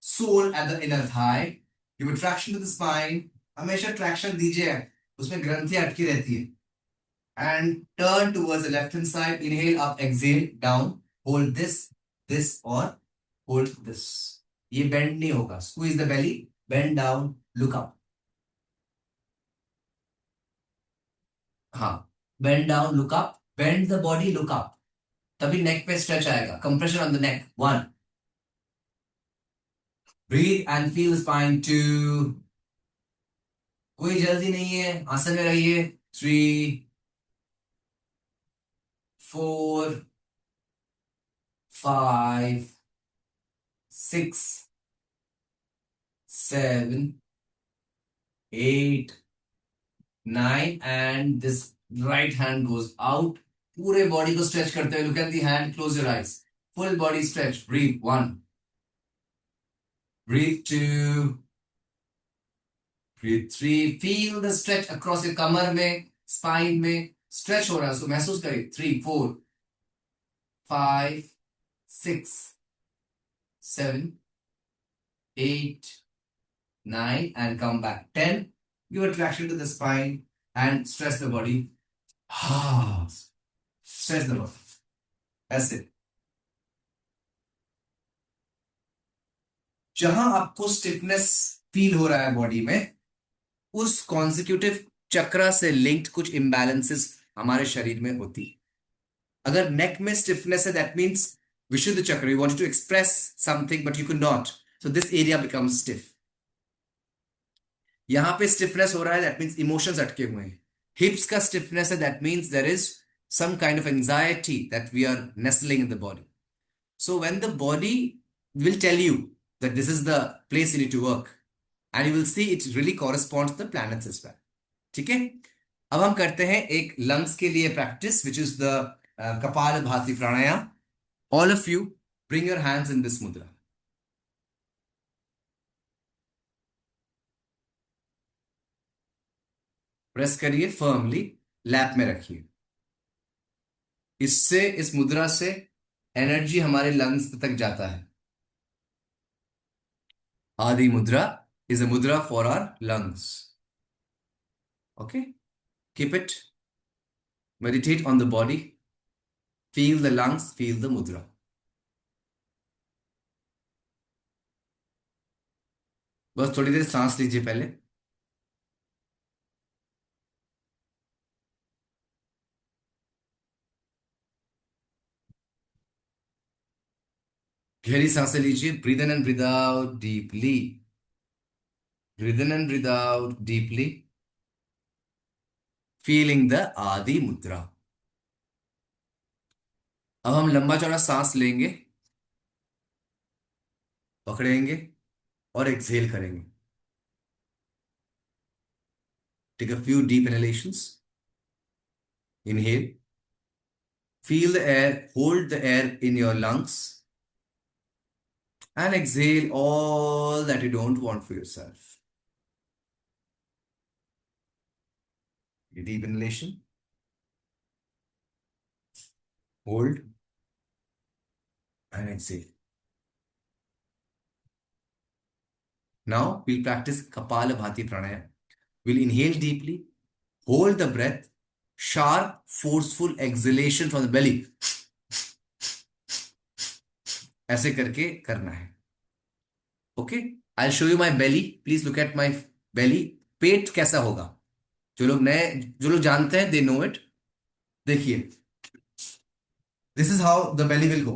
sole at the inner thigh. Give a traction to the spine. हमेशा traction दीजिए, उसमें ग्रंथियां अटकी रहती है. And turn towards the left hand side. Inhale up, exhale down. Hold this or hold this. ये bend नहीं होगा. Squeeze the belly, bend down, look up. हाँ, bend down, look up. Bend the body, look up. तभी neck पे stretch आएगा. Compression on the neck. 1. Breathe and feel the spine. 2. कोई जल्दी नहीं है, आसन में रहिए. 3, 4, 5, 6, 7, 8, 9, and this right hand goes out. पूरे बॉडी को स्ट्रेच करते हुए, look at the hand, close your eyes, full body stretch, breathe 1, breathe 2, breathe 3, feel the stretch across your कमर में, spine में स्ट्रेच हो रहा है, उसको महसूस करिए. 3, 4, 5, 6, 7, 8, 9, and come back. 10. Give a traction to the spine and stretch the body. Stretch the body, ऐसे। जहां आपको स्टिफनेस फील हो रहा है बॉडी में, उस कॉन्जिक्यूटिव चक्रा से लिंक्ड कुछ इम्बैलेंसेस हमारे शरीर में होती है। अगर नेक में स्टिफनेस है, दैट मीन्स विशुद्ध चक्र, you wanted to express something but you can not, so this area becomes stiff. यहां पे स्टिफनेस हो रहा है, दैट मीन्स इमोशंस अटके हुए हैं। हिप्स का स्टिफनेस है, that means there is some kind of anxiety that we are nestling in the body. So when the body will tell you that this is the place you need to work, and you will see it really corresponds to the planets as well. ठीक है। अब हम करते हैं एक lungs के लिए practice, which is the Kapal Bhati pranayama. All of you bring your hands in this mudra. प्रेस करिए फर्मली, लैप में रखिए। इससे, इस मुद्रा से एनर्जी हमारे लंग्स तक जाता है। आदि मुद्रा is a mudra for our lungs. Okay, keep it, meditate on the body, feel the lungs, feel the mudra. बस थोड़ी देर सांस लीजिए पहले। गहरी सांसें लीजिए, breathe in and breathe out deeply, breathe in and breathe out deeply, feeling the आदि मुद्रा। अब हम लंबा चौड़ा सांस लेंगे, पकड़ेंगे और एक्सहेल करेंगे। Take a few deep inhalations. Inhale, feel the air, hold the air in your lungs, and exhale all that you don't want for yourself. A deep inhalation, hold, and exhale. Now we'll practice Kapala Bhati Pranayama. We'll inhale deeply, hold the breath, sharp, forceful exhalation from the belly. ऐसे करके करना है। Okay, I show you my belly, please look at my belly. पेट कैसा होगा? जो लोग जानते हैं, दे नो इट। देखिए, this is how the belly will go.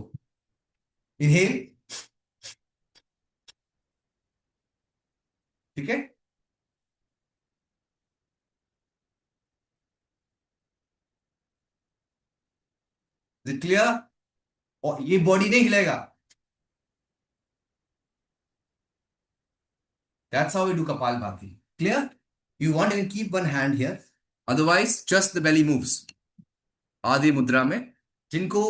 Inhale, ठीक है। क्लियर? और ये बॉडी नहीं हिलेगा। That's how we do Kapal Bhati. Clear? You want to keep one hand here, otherwise just the belly moves. आदि मुद्रा में जिनको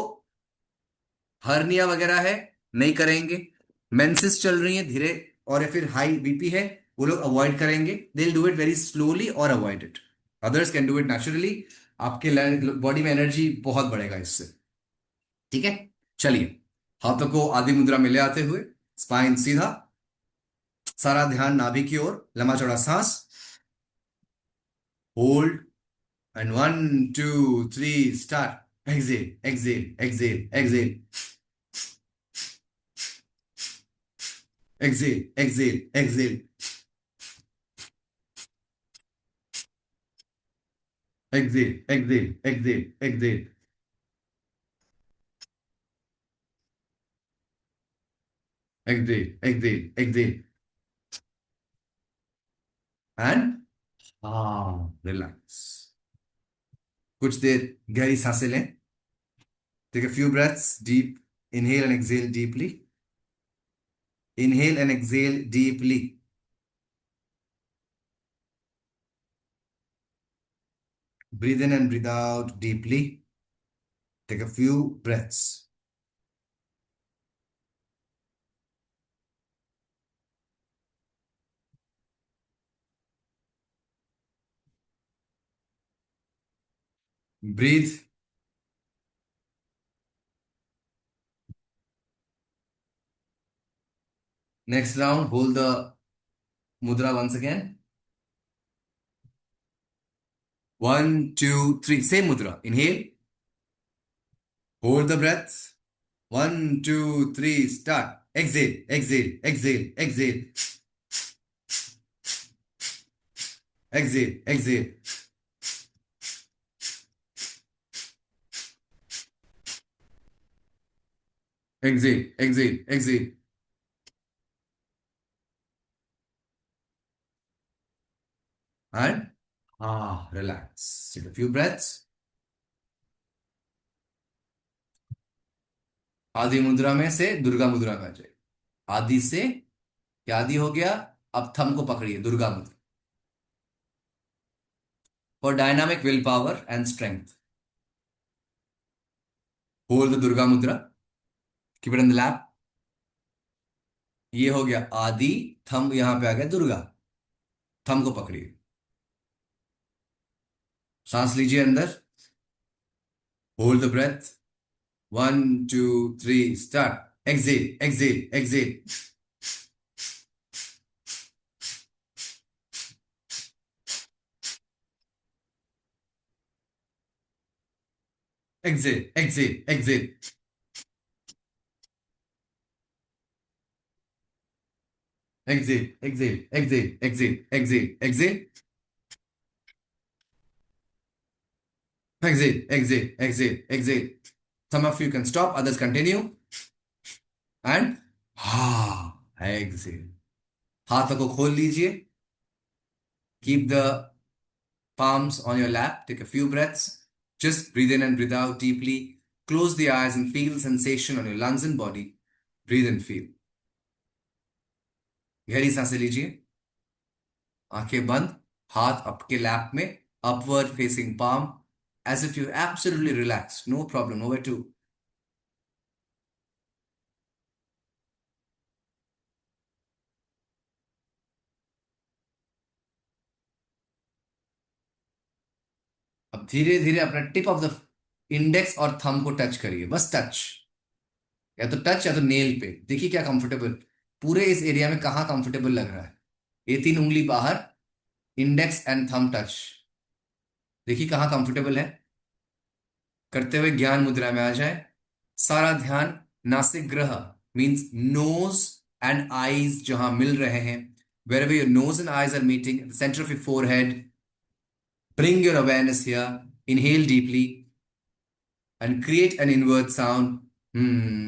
हर्निया वगैरह है, नहीं करेंगे। मेंसेस चल रही है धीरे, और या फिर हाई बीपी है, वो लोग अवॉइड करेंगे। They will do it very slowly और avoid it. Others can do it naturally. आपके बॉडी में एनर्जी बहुत बढ़ेगा इससे। ठीक है, चलिए। हाथों को आदि मुद्रा में ले आते हुए, स्पाइन सीधा, सारा ध्यान नाभि की ओर, लंबा चौड़ा सांस, hold, and 1 2 3 start. Exhale exhale exhale exhale exhale exhale exhale exhale exhale exhale exhale exhale exhale exhale and हाँ, रिलैक्स। कुछ देर गहरी सांसें लें। Take a few breaths deep, inhale and exhale deeply, inhale and exhale deeply, breathe in and breathe out deeply. Take a few breaths. Breathe. Next round, hold the mudra once again. 1 2 3, same mudra. Inhale, Hold the breath. One, two, three, start. Exhale, exhale, exhale, exhale, exhale, exhale, exhale, exhale, exhale. And relax. Take a few breaths. आदि मुद्रा में से दुर्गा मुद्रा में आ जाए। आदि से क्या आदि हो गया? अब थंब को पकड़िए, दुर्गा मुद्रा। For dynamic will power and strength, hold the Durga mudra, keep it in the lap. ये हो गया आदि, थंब यहां पे आ गया दुर्गा। थंब को पकड़िए, सांस लीजिए अंदर, hold the breath. One, two, three, start. Exhale, exhale, exhale, exhale, exhale, exhale, exhale, exhale, exhale, exhale, exhale, exhale, exhale, exhale, exhale, exhale. Some of you can stop, others continue. And exhale. हाथों को खोल लीजिए. Keep the palms on your lap. Take a few breaths. Just breathe in and breathe out deeply. Close the eyes and feel the sensation on your lungs and body. Breathe and feel. गहरी सांसें लीजिए. आंखें बंद. हाथ आपके lap में. Upward facing palm. As if you're absolutely relaxed. No problem. Nowhere to. अब धीरे धीरे अपना टिप ऑफ द इंडेक्स और थंब को टच करिए. बस टच. या तो टच या तो नेल पे. देखिए क्या कंफर्टेबल. पूरे इस एरिया में कहाँ कंफर्टेबल लग रहा है. ये तीन उंगली बाहर. Index and thumb touch. देखिए कहाँ कंफर्टेबल है. करते हुए ज्ञान मुद्रा में आ जाए. सारा ध्यान नासिक ग्रह मीन्स नोज एंड आईज जहां मिल रहे हैं. wherever your nose and eyes are meeting at the center of your forehead, bring your awareness here. Inhale deeply and create an inward sound. Hmm.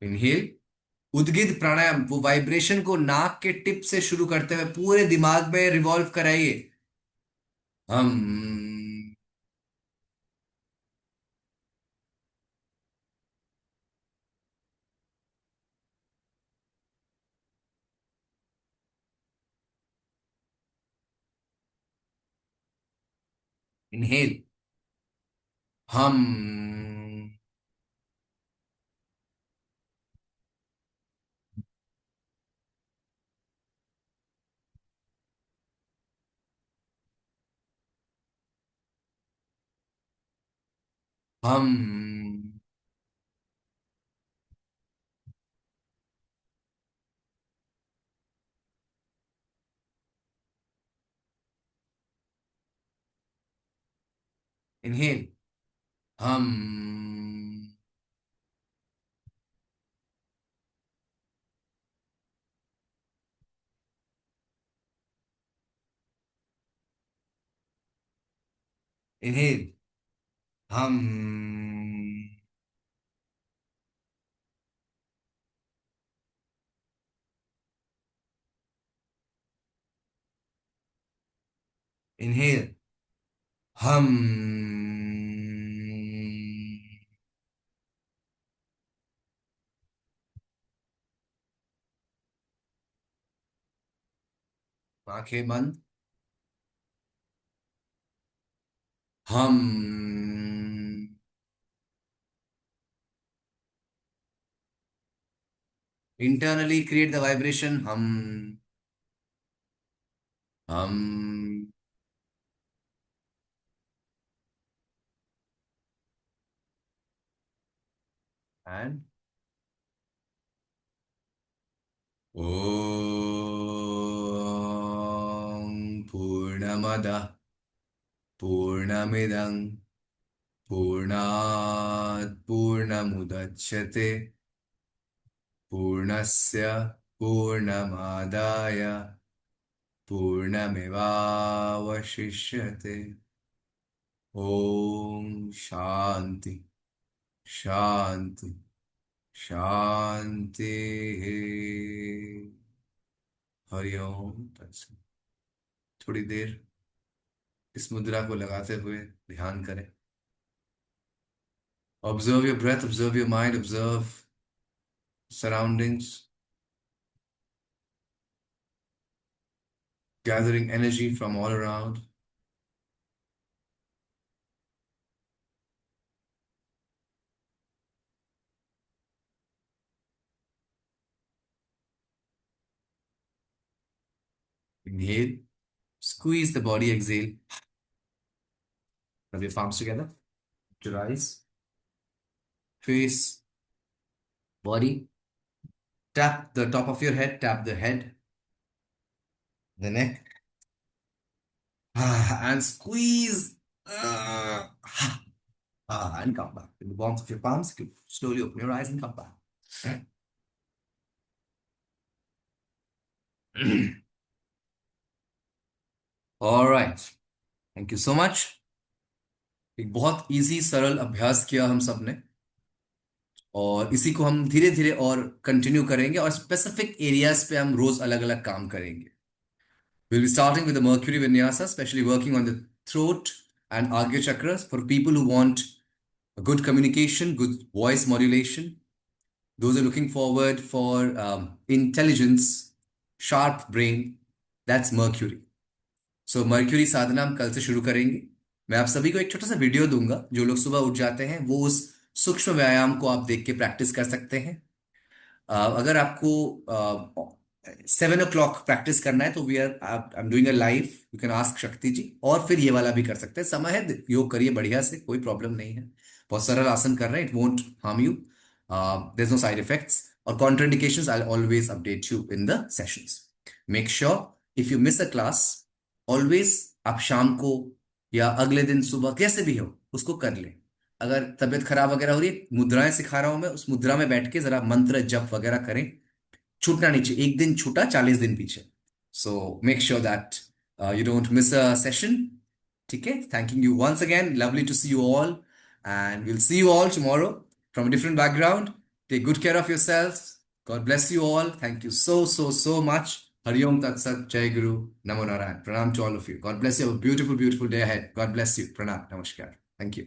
Inhale. उद्गित प्राणायाम, वो वाइब्रेशन को नाक के tip से शुरू करते हुए पूरे दिमाग में रिवॉल्व कराइए. हम. इनहेल. हम. हम. इनहेल. हम. इनहेल. हम. इनहेल. हम. आंखें बंद. हम. internally create the vibration. हम. and Om Purnamada Purnamidam Purnat Purnamudachyate Purnasya Purnamadaya Purnamevavashishyate Om Shanti Shanti Shanti Hari ओम तत्सत। थोड़ी देर इस मुद्रा को लगाते हुए ध्यान करें। Observe your breath, observe your mind, observe surroundings, gathering energy from all around. Inhale, squeeze the body, exhale. Rub your palms together, your eyes, face, body. Tap the top of your head, tap the head, the neck, and squeeze. And come back. In the warmth of your palms, you can slowly open your eyes and come back. All right. Thank you so much. एक बहुत easy सरल अभ्यास किया हम सब ने, और इसी को हम धीरे धीरे और कंटिन्यू करेंगे, और स्पेसिफिक एरियाज पे हम रोज अलग अलग काम करेंगे. We'll be starting with the Mercury Vinyasa, especially working on the throat and Agya chakras for people who want a good communication, good voice modulation. Those are looking forward for intelligence, sharp brain. That's Mercury. So Mercury साधना हम कल से शुरू करेंगे. मैं आप सभी को एक छोटा सा वीडियो दूंगा. जो लोग सुबह उठ जाते हैं वो उस सूक्ष्म व्यायाम को आप देख के प्रैक्टिस कर सकते हैं. अगर आपको 7 o'clock प्रैक्टिस करना है तो we are I am doing a live, you can ask Shakti ji, और फिर ये वाला भी कर सकते हैं. समय है, योग करिए बढ़िया से, कोई प्रॉब्लम नहीं है. बहुत सरल आसन कर रहे हैं, it won't harm you, there is no side effects. और contraindications I always update you in the sessions. Make sure if you miss a class, always आप शाम को या अगले दिन सुबह कैसे भी हो उसको कर लें. अगर तबीयत खराब वगैरह हो रही है, मुद्राएं सिखा रहा हूं मैं, उस मुद्रा में बैठ के जरा मंत्र जप वगैरह करें. छूटना नहीं चाहिए, एक दिन छूटा 40 दिन पीछे. So make sure that you don't miss a session. ठीक है. Thanking you once again, lovely to see you all, and will see you all tomorrow from a different background. Take good care of yourself. God bless you all. Thank you so so so much. हरिओम तत्सत. जय गुरु. नमो Narayan. Pranam to all of you. God bless you. Have a beautiful, beautiful day ahead. God bless you. Pranam. Namaskar. Thank you.